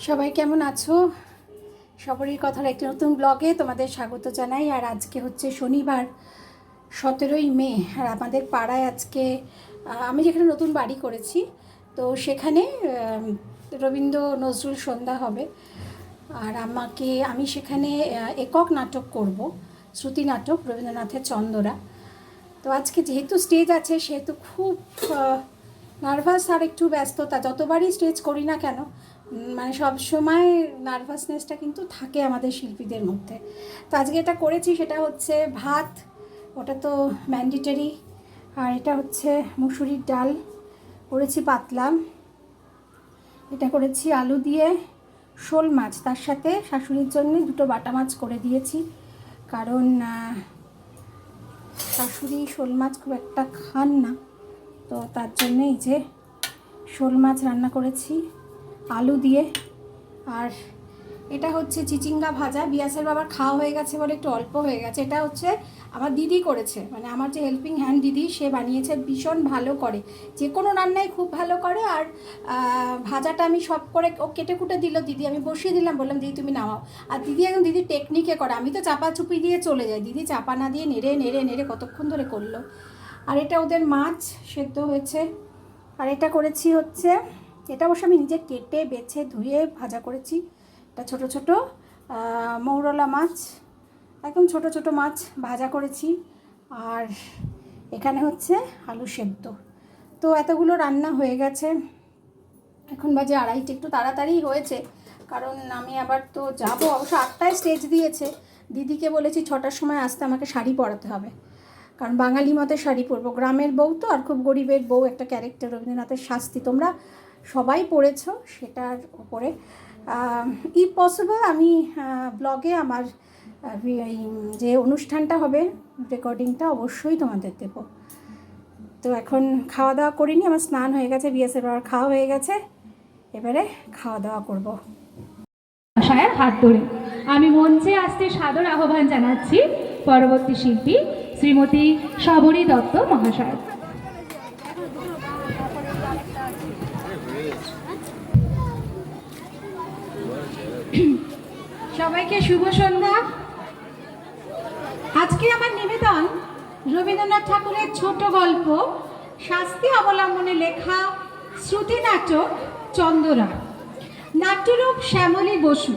সবাই কেমন আছো? সবারই কথার একটি নতুন ব্লগে তোমাদের স্বাগত জানাই। আর আজকে হচ্ছে শনিবার 17ই মে। আর আমাদের পাড়ায় আজকে আমি যেখানে নতুন বাড়ি করেছি তো সেখানে রবীন্দ্র নজরুল সন্ধ্যা হবে। আর আমি সেখানে একক নাটক করব, শ্রুতি নাটক রবীন্দ্রনাথের চন্দরা। তো আজকে যেহেতু স্টেজ আছে সেহেতু খুব নার্ভাস আর একটু ব্যস্ততা। যতবারই স্টেজ করি না কেন মানে সব সময় নার্ভাসনেসটা কিন্তু থাকে আমাদের শিল্পীদের মধ্যে। তো আজকে এটা করেছি, সেটা হচ্ছে ভাত, ওটা তো ম্যান্ডেটরি। আর এটা হচ্ছে মুসুরির ডাল করেছি পাতলা, এটা করেছি আলু দিয়ে শোল মাছ, তার সাথে শাশুড়ির জন্য দুটো বাটা মাছ করে দিয়েছি, কারণ শাশুড়ি শোল মাছ খুব একটা খান না, তো তার জন্যই যে শোল মাছ রান্না করেছি আলু দিয়ে। আর এটা হচ্ছে চিচিঙ্গা ভাজা। বিয়াসের বাবার খাওয়া হয়ে গেছে বলে একটু অল্প হয়ে গেছে। এটা হচ্ছে আমার দিদি করেছে, মানে আমার যে হেল্পিং হ্যান্ড দিদি, সে বানিয়েছে, ভীষণ ভালো করে, যে কোনো রান্নাই খুব ভালো করে। আর ভাজাটা আমি সব করে ও কেটে কুটে দিল দিদি, আমি বসিয়ে দিলাম, বললাম দিদি তুমি নামাও। আর দিদি একদম দিদি টেকনিকে করে, আমি তো চাপা চুপি দিয়ে চলে যাই, দিদি চাপা না দিয়ে নেড়ে নেড়ে নেড়ে কতক্ষণ ধরে করলো। আর এটা ওদের মাছ সেদ্ধ হয়েছে। আর এটা করেছি হচ্ছে, এটা অবশ্য আমি নিজে কেটে বেছে ধুয়ে ভাজা করেছি। এটা ছোটো ছোটো মৌরলা মাছ, একদম ছোটো ছোটো মাছ ভাজা করেছি। আর এখানে হচ্ছে আলু সেদ্ধ। তো এতগুলো রান্না হয়ে গেছে, এখন বাজে 2:30। একটু তাড়াতাড়ি হয়েছে কারণ আমি আবার তো যাবো, অবশ্য 8টায় স্টেজ দিয়েছে। দিদিকে বলেছি 6টার সময় আসতে, আমাকে শাড়ি পরাতে হবে, কারণ বাঙালি মতে শাড়ি পরবো। গ্রামের বউ তো, আর খুব গরিবের বউ একটা ক্যারেক্টার রবীন্দ্রনাথের শাস্তি, তোমরা সবাই পড়েছো, সেটার উপরে ইফ পসিবল আমি ব্লগে আমার এই যে অনুষ্ঠানটা হবে রেকর্ডিংটা অবশ্যই তোমাদের দেব। তো এখন খাওয়া দাওয়া করিনি, আমার স্নান হয়ে গেছে, বিএসের বাবার খাওয়া হয়ে গেছে, এবারে খাওয়া দাওয়া করবো। মহাশয়ের হাত ধরে আমি মঞ্চে আসতে সাদর আহ্বান জানাচ্ছি পরবর্তী শিল্পী শ্রীমতী শবরী দত্ত মহাশয়। সবাইকে শুভ সন্ধ্যা। আজকে আমার নিবেদন রবীন্দ্রনাথ ঠাকুরের ছোট গল্প শাস্তি অবলম্বনে লেখা শ্রুতি নাটক চন্দরা। নাট্যরূপ শ্যামলী বসু।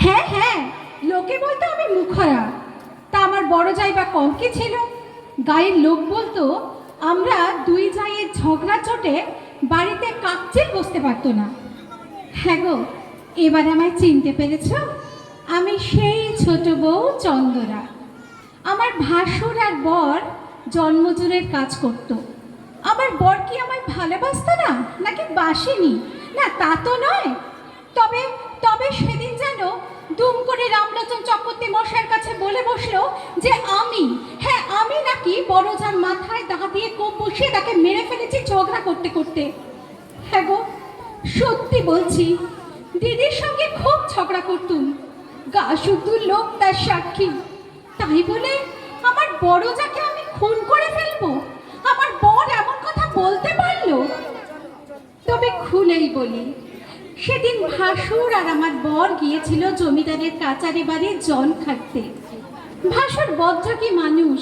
হ্যাঁ হ্যাঁ, লোকে বলতো আমি মুখরা, তা আমার বড় যাই বা কম কি ছিল। গায়ের লোক বলতো আমরা দুই জায়ের ঝগড়া চোটে বাড়িতে কাকচেল বসতে পারতো না। হ্যাঁ গো, এবার আমায় চিনতে পেরেছ? আমি সেই ছোট বউ চন্দরা। আমার ভাসুর আর বর জন্মজোরের কাজ করত। আমার বর কি আমায় ভালোবাসতো না, নাকি বাসেনি? না, তা তো নয়। তবে তবে সেদিন যেন দুম করে রামলোচন চক্রবর্তী মশাইয়ের কাছে বলে বসলো যে আমি নাকি বড়জার মাথায় দা দিয়ে কোপ বসিয়ে তাকে মেরে ফেলেছি ঝগড়া করতে করতে। হ্যাঁ গো, সত্যি বলছি, দিদির সঙ্গে খুব ঝগড়া করতুম, গা শুদ্ধ লোক তার সাক্ষী। তাই বলে আমার বড়জাকে আমি খুন করে ফেলবো? আমার বর এমন কথা বলতে পারলো? তবে খুলেই বলি, সেদিন ভাসুর আর আমার বর গিয়েছিল জমিদারের কাচারি বাড়ির জন খাটতে। ভাসুর বজ্রকি মানুষ,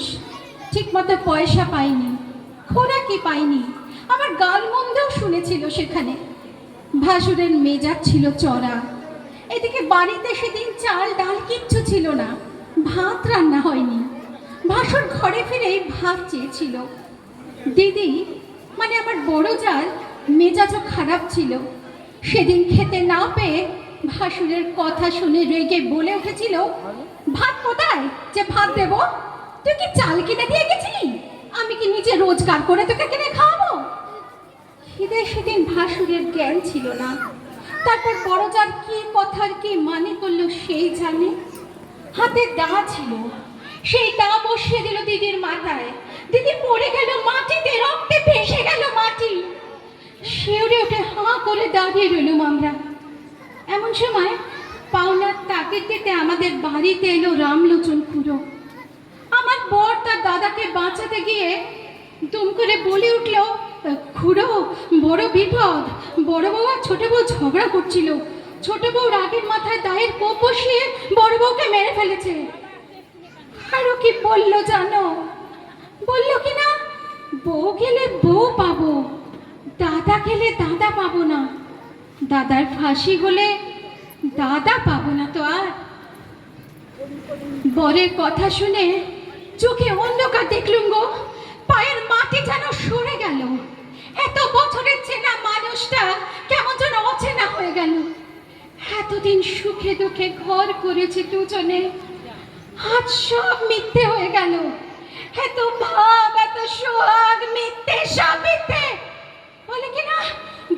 ঠিক মতো পয়সা পায়নি, খোরাকি পায়নি, আমার গালমন্দেও শুনেছিল সেখানে। ভাসুরের মেজাজ ছিল চড়া। এদিকে বাড়িতে সেদিন চাল ডাল কিচ্ছু ছিল না, ভাত রান্না হয়নি। ভাসুর ঘরে ফিরেই ভাত চেয়েছিল। দিদি মানে আমার বড় জার মেজাজও খারাপ ছিল। সেদিন খেতে না পেয়ে ভাসুরের কথা শুনে রেগে বলে উঠেছিল, ভাত কোথায় যে ভাত দেব? তুই কি চাল কিনে দিয়ে গেছিলি? আমি কি নিজে রোজগার করে তোকে কিনে খাওয়াবো? খিদে সেদিন ভাসুরের জ্ঞান ছিল না। তারপর বড়জার কি কথার কি মানে করলো সেই জানে। হাতে দা ছিল, সেই দা বসিয়ে দিল দিদির মাথায়। দিদি পড়ে গেল মাটিতে, রক্তে ভেসে গেল মাটি। শিউরে উঠে হাঁ করে দাঁড়িয়ে রইলুম আমরা। এমন সময় পাওনার তাকে দিতে আমাদের বাড়িতে এলো রামলোচন খুড়ো। আমার বর তার দাদাকে বাঁচাতে গিয়ে দুম করে বলে উঠল, খুড়ো বড় বিপদ, বড় বউ আর ছোট বউ ঝগড়া করছিল, ছোট বউ রাগের মাথায় দায়ের কোপ বসিয়ে বড় বউকে মেরে ফেলেছে। আরো কি বললো জানো? বললো কি না, বউ গেলে বউ পাবো, দাদা গেলে দাদা পাবো না, দাদার ফাঁসি হলে দাদা পাবো না তো আর। বরের কথা শুনে চোখে অন্ধকার দেখলুম গো, পায়ের মাটি যেন সরে গেল। এত বছরের চেনা মানুষটা কেমন যেন অচেনা হয়ে গেল। এতদিন সুখে দুঃখে ঘর করেছি দুজনে, আজ সব মিথ্যে হয়ে গেল। এত ভাব, এত সোহাগ মিথ্যে, সব মিথ্যে। বলে কিনা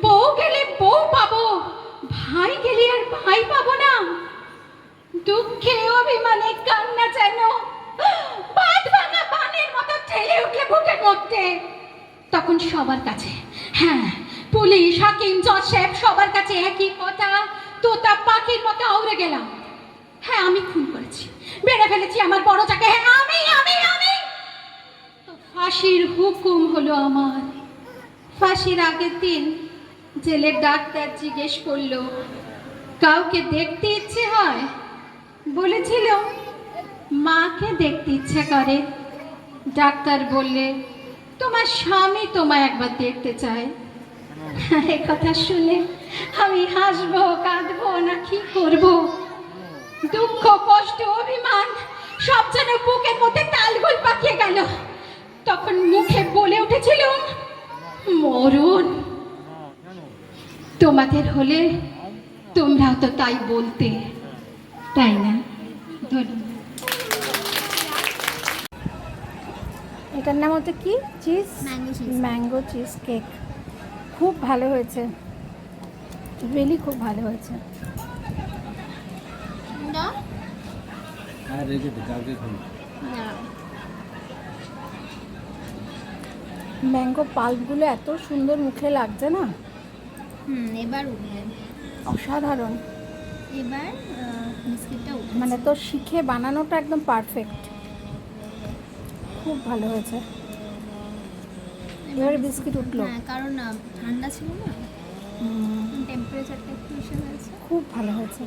বউ গেলে বউ পাবো, ভাই গেলে আর ভাই পাবো না। দুঃখে অভিমানে কান্না যেন বাঁধ ভাঙা বানের মতো ঠেলে উঠলে বুকের মধ্যে। তখন সবার কাছে, হ্যাঁ, পুলিশ, হাকিম, জজ সাহেব সবার কাছে একই কথা, তোতা পাখির মতো আউড়ে গেলাম। হ্যাঁ, আমি খুন করেছি, বেড়ে ফেলেছি আমার বড় যাকে। হ্যাঁ, আমি আমি আমি তো ফাঁসির হুকুম হলো আমার। ফাঁসির আগের দিন জেলের ডাক্তার জিজ্ঞেস করলো, কাউকে দেখতে ইচ্ছে হয়? বলেছিল মাকে দেখতে ইচ্ছে করে। ডাক্তার বললে, তোমার স্বামী তোমায় একবার দেখতে চায়। এই কথা শুনে আমি হাসবো, কাঁদবো না কি করব? দুঃখ, কষ্ট, অভিমান সব যেন বুকের মধ্যে তালগোল পাকিয়ে গেল। তখন মুখে বলে উঠেছিল, মরণ। তোমাদের হলে তোমরাও তো তাই বলতে, তাই না? ধন্যবাদ। এটার নাম হচ্ছে কি? Cheese, mango cheese cake. খুব ভালো হয়েছে, রিয়েলি খুব ভালো হয়েছে। ম্যাঙ্গো পাল্পগুলো এত সুন্দর মুখে লাগছে না? এবার উঠবে, অসাধারণ। এবার বিস্কিটটা উঠবে। মানে তো শিখে বানানোটা একদম পারফেক্ট, খুব ভালো হয়েছে। এবারে বিস্কিট উঠলো। হ্যাঁ, কারণ ঠান্ডা ছিল না, টেম্পারেচারটা একটু এসে গেছে। খুব ভালো হয়েছে।